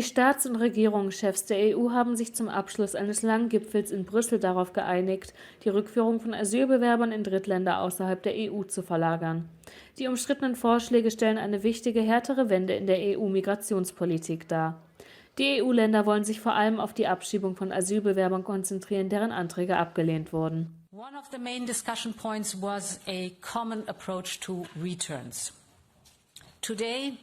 Die Staats- und Regierungschefs der EU haben sich zum Abschluss eines langen Gipfels in Brüssel darauf geeinigt, die Rückführung von Asylbewerbern in Drittländer außerhalb der EU zu verlagern. Die umstrittenen Vorschläge stellen eine wichtige, härtere Wende in der EU-Migrationspolitik dar. Die EU-Länder wollen sich vor allem auf die Abschiebung von Asylbewerbern konzentrieren, deren Anträge abgelehnt wurden. One of the main discussion points was a common approach to returns. Today,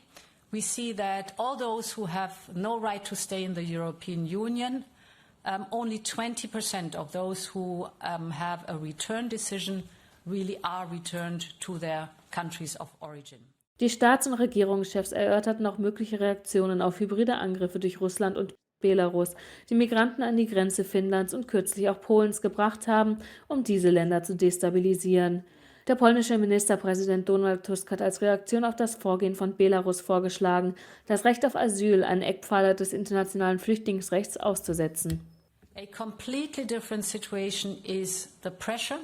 we see that all those who have no right to stay in the European Union, only 20% of those who have a return decision really are returned to their countries of origin. Die Staats- und Regierungschefs erörterten auch mögliche Reaktionen auf hybride Angriffe durch Russland und Belarus, die Migranten an die Grenze Finnlands und kürzlich auch Polens gebracht haben, um diese Länder zu destabilisieren. Der polnische Ministerpräsident Donald Tusk hat als Reaktion auf das Vorgehen von Belarus vorgeschlagen, das Recht auf Asyl, einen Eckpfeiler des internationalen Flüchtlingsrechts, auszusetzen. A completely different situation is the pressure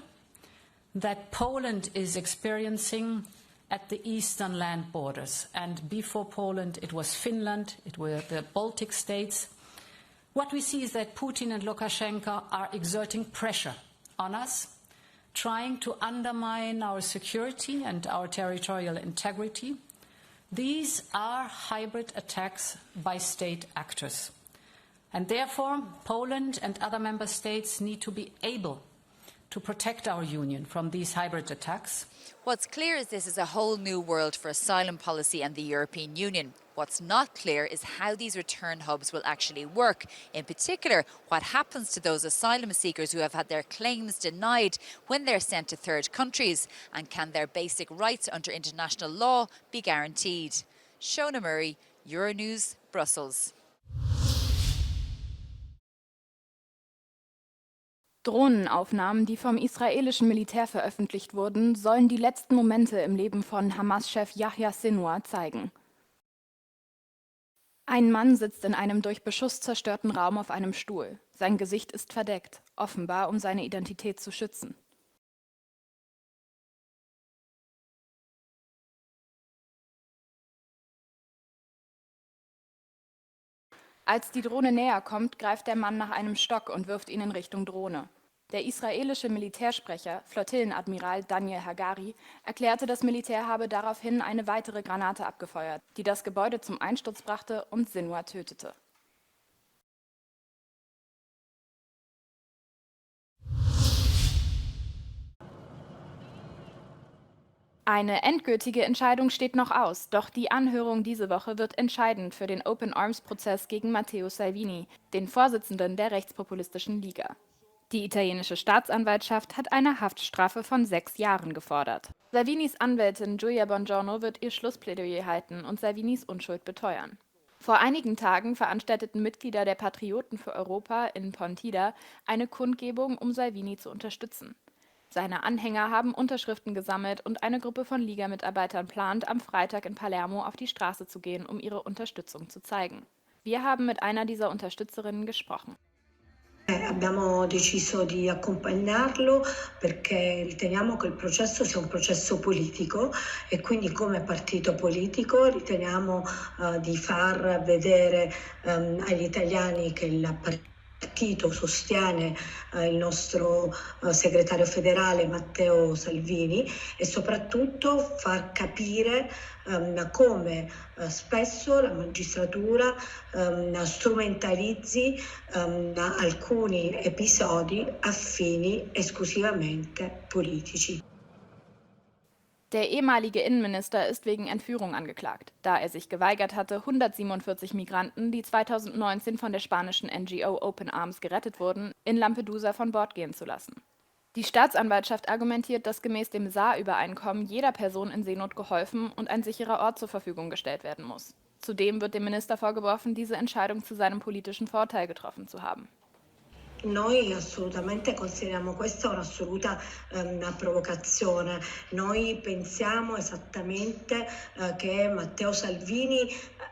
that Poland is experiencing at the eastern land borders. And before Poland, it was Finland, it were the Baltic states. What we see is that Putin and Lukashenko are exerting pressure on us, trying to undermine our security and our territorial integrity. These are hybrid attacks by state actors. And therefore, Poland and other member states need to be able to protect our union from these hybrid attacks. What's clear is this is a whole new world for asylum policy and the European Union. What's not clear is how these return hubs will actually work. In particular, what happens to those asylum seekers who have had their claims denied when they're sent to third countries, and can their basic rights under international law be guaranteed? Shona Murray, Euronews, Brussels. Drohnenaufnahmen, die vom israelischen Militär veröffentlicht wurden, sollen die letzten Momente im Leben von Hamas-Chef Yahya Sinwar zeigen. Ein Mann sitzt in einem durch Beschuss zerstörten Raum auf einem Stuhl. Sein Gesicht ist verdeckt, offenbar um seine Identität zu schützen. Als die Drohne näher kommt, greift der Mann nach einem Stock und wirft ihn in Richtung Drohne. Der israelische Militärsprecher, Flottillenadmiral Daniel Hagari, erklärte, das Militär habe daraufhin eine weitere Granate abgefeuert, die das Gebäude zum Einsturz brachte und Sinwar tötete. Eine endgültige Entscheidung steht noch aus, doch die Anhörung diese Woche wird entscheidend für den Open-Arms-Prozess gegen Matteo Salvini, den Vorsitzenden der rechtspopulistischen Liga. Die italienische Staatsanwaltschaft hat eine Haftstrafe von 6 Jahren gefordert. Salvinis Anwältin Giulia Bongiorno wird ihr Schlussplädoyer halten und Salvinis Unschuld beteuern. Vor einigen Tagen veranstalteten Mitglieder der Patrioten für Europa in Pontida eine Kundgebung, um Salvini zu unterstützen. Seine Anhänger haben Unterschriften gesammelt und eine Gruppe von Liga-Mitarbeitern plant, am Freitag in Palermo auf die Straße zu gehen, um ihre Unterstützung zu zeigen. Wir haben mit einer dieser Unterstützerinnen gesprochen. Abbiamo deciso di accompagnarlo perché riteniamo che il processo sia un processo politico e quindi come partito politico riteniamo di far vedere agli italiani che il partito sostiene il nostro segretario federale Matteo Salvini e soprattutto far capire come spesso la magistratura strumentalizzi alcuni episodi a fini esclusivamente politici. Der ehemalige Innenminister ist wegen Entführung angeklagt, da er sich geweigert hatte, 147 Migranten, die 2019 von der spanischen NGO Open Arms gerettet wurden, in Lampedusa von Bord gehen zu lassen. Die Staatsanwaltschaft argumentiert, dass gemäß dem Saar-Übereinkommen jeder Person in Seenot geholfen und ein sicherer Ort zur Verfügung gestellt werden muss. Zudem wird dem Minister vorgeworfen, diese Entscheidung zu seinem politischen Vorteil getroffen zu haben. Noi assolutamente consideriamo questa un'assoluta una provocazione. Noi pensiamo esattamente che Matteo Salvini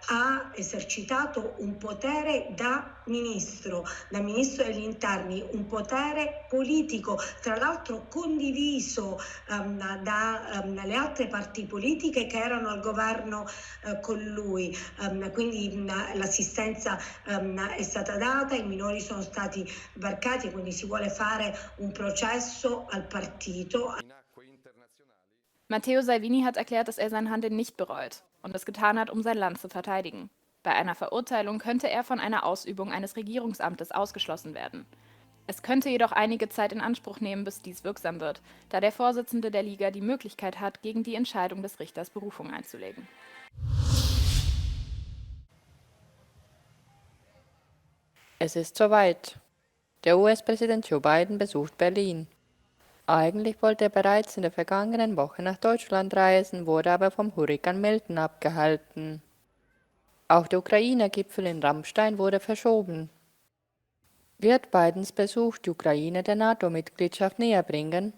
ha esercitato un potere da ministro degli interni, un potere politico, tra l'altro condiviso dalle altre parti politiche che erano al governo con lui, quindi l'assistenza è stata data, i minori sono stati sbarcati, quindi si vuole fare un processo al partito. Matteo Salvini hat erklärt, dass er sein Handeln nicht bereut und es getan hat, um sein Land zu verteidigen. Bei einer Verurteilung könnte er von einer Ausübung eines Regierungsamtes ausgeschlossen werden. Es könnte jedoch einige Zeit in Anspruch nehmen, bis dies wirksam wird, da der Vorsitzende der Liga die Möglichkeit hat, gegen die Entscheidung des Richters Berufung einzulegen. Es ist soweit. Der US-Präsident Joe Biden besucht Berlin. Eigentlich wollte er bereits in der vergangenen Woche nach Deutschland reisen, wurde aber vom Hurrikan Milton abgehalten. Auch der Ukraine-Gipfel in Rammstein wurde verschoben. Wird Bidens Besuch die Ukraine der NATO-Mitgliedschaft näher bringen?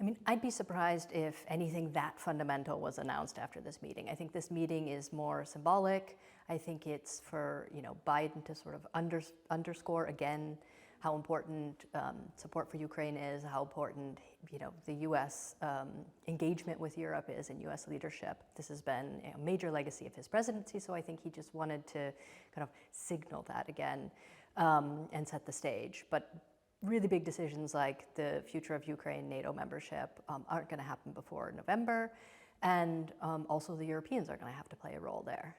I mean, I'd be surprised if anything that fundamental was announced after this meeting. I think this meeting is more symbolic. I think it's for Biden to sort of underscore again how important support for Ukraine is, how important the U.S. Engagement with Europe is and U.S. leadership. This has been a major legacy of his presidency, so I think he just wanted to kind of signal that again and set the stage. But really big decisions like the future of Ukraine NATO membership aren't going to happen before November, and also the Europeans are going to have to play a role there.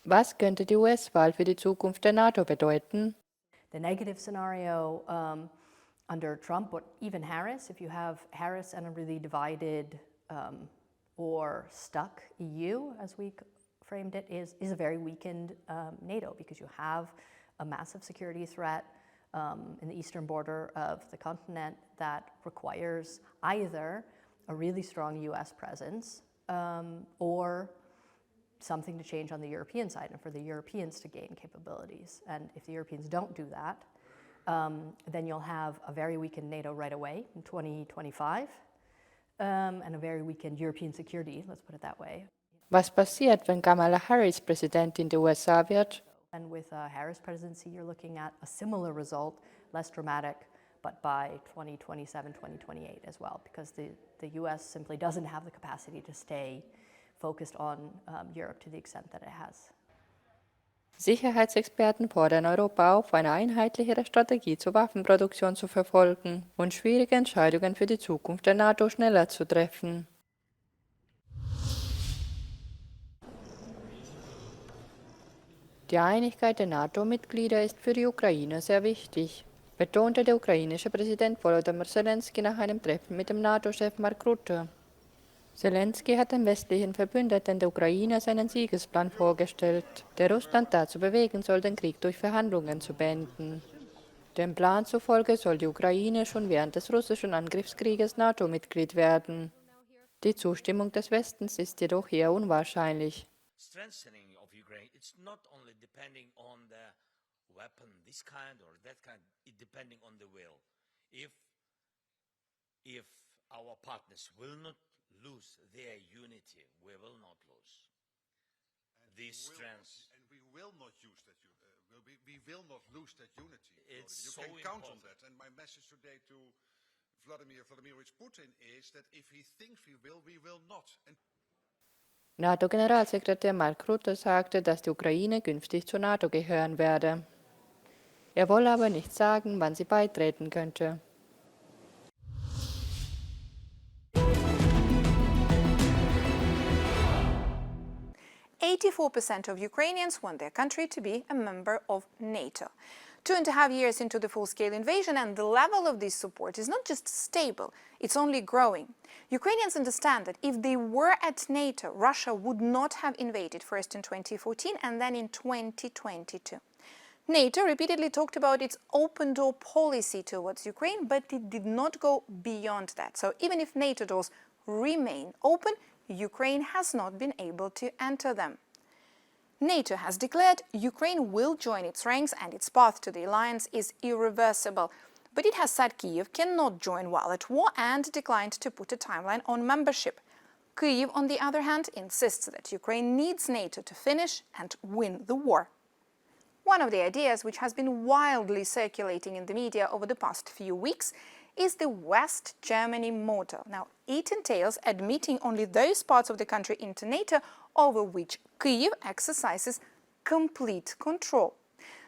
Was könnte die US-Wahl für die Zukunft der NATO bedeuten? The negative scenario under Trump, but even Harris, if you have Harris and a really divided or stuck EU, as we framed it, is a very weakened NATO, because you have a massive security threat in the eastern border of the continent that requires either a really strong US presence or something to change on the European side and for the Europeans to gain capabilities. And if the Europeans don't do that, then you'll have a very weakened NATO right away in 2025 and a very weakened European security, let's put it that way. Was passiert, wenn Kamala Harris Präsidentin der USA wird? And with a Harris presidency, you're looking at a similar result, less dramatic, but by 2027, 2028 as well, because the US simply doesn't have the capacity to stay focused on Europe to the extent that it has. Sicherheitsexperten fordern Europa auf, eine einheitlichere Strategie zur Waffenproduktion zu verfolgen und schwierige Entscheidungen für die Zukunft der NATO schneller zu treffen. Die Einigkeit der NATO-Mitglieder ist für die Ukraine sehr wichtig, betonte der ukrainische Präsident Volodymyr Zelensky nach einem Treffen mit dem NATO-Chef Mark Rutte. Zelensky hat den westlichen Verbündeten der Ukraine seinen Siegesplan vorgestellt, der Russland dazu bewegen soll, den Krieg durch Verhandlungen zu beenden. Dem Plan zufolge soll die Ukraine schon während des russischen Angriffskrieges NATO-Mitglied werden. Die Zustimmung des Westens ist jedoch eher unwahrscheinlich. Strengthening of Ukraine, it's not only depending on the weapon, this kind or that kind, it depending on the will. If our partners will not lose their unity, we will not lose. This strength. And we will not use that. We will not lose that unity. It's you so can count on important. that. And my message today to Vladimirovich Putin is that if he thinks we will not. And NATO-Generalsekretär Mark Rutte sagte, dass die Ukraine künftig zur NATO gehören werde. Er wolle aber nicht sagen, wann sie beitreten könnte. %84 of Ukrainians want their country to be a member of NATO. 2.5 years into the full-scale invasion, and the level of this support is not just stable, it's only growing. Ukrainians understand that if they were at NATO, Russia would not have invaded, first in 2014 and then in 2022. NATO repeatedly talked about its open door policy towards Ukraine, but it did not go beyond that. So even if NATO doors remain open, Ukraine has not been able to enter them. NATO has declared Ukraine will join its ranks and its path to the alliance is irreversible. But it has said Kyiv cannot join while at war and declined to put a timeline on membership. Kyiv, on the other hand, insists that Ukraine needs NATO to finish and win the war. One of the ideas which has been wildly circulating in the media over the past few weeks is the West Germany model. Now, it entails admitting only those parts of the country into NATO over which Kyiv exercises complete control.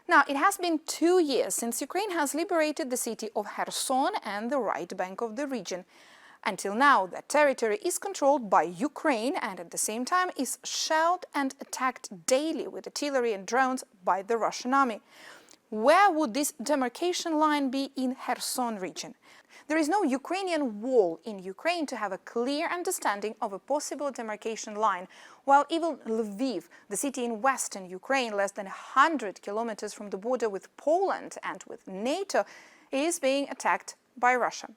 Now, it has been 2 years since Ukraine has liberated the city of Kherson and the right bank of the region. Until now, that territory is controlled by Ukraine and at the same time is shelled and attacked daily with artillery and drones by the Russian army. Where would this demarcation line be in Kherson region? There is no Ukrainian wall in Ukraine to have a clear understanding of a possible demarcation line, while even Lviv, the city in western Ukraine, less than 100 kilometers from the border with Poland and with NATO, is being attacked by Russia.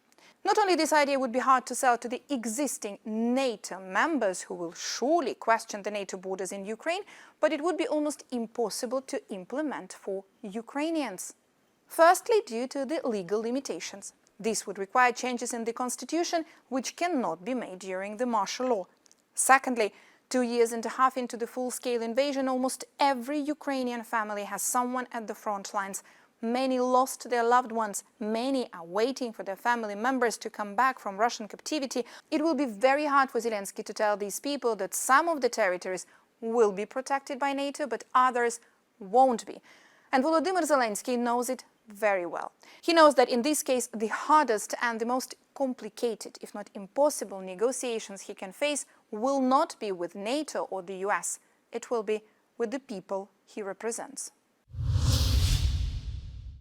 Not only this idea would be hard to sell to the existing NATO members who will surely question the NATO borders in Ukraine, but it would be almost impossible to implement for Ukrainians. Firstly, due to the legal limitations. This would require changes in the constitution, which cannot be made during the martial law. Secondly, 2.5 years into the full-scale invasion, almost every Ukrainian family has someone at the front lines. Many lost their loved ones. Many are waiting for their family members to come back from Russian captivity. It will be very hard for Zelensky to tell these people that some of the territories will be protected by NATO, but others won't be. And Volodymyr Zelensky knows it very well. He knows that in this case, the hardest and the most complicated, if not impossible, negotiations he can face will not be with NATO or the US. It will be with the people he represents.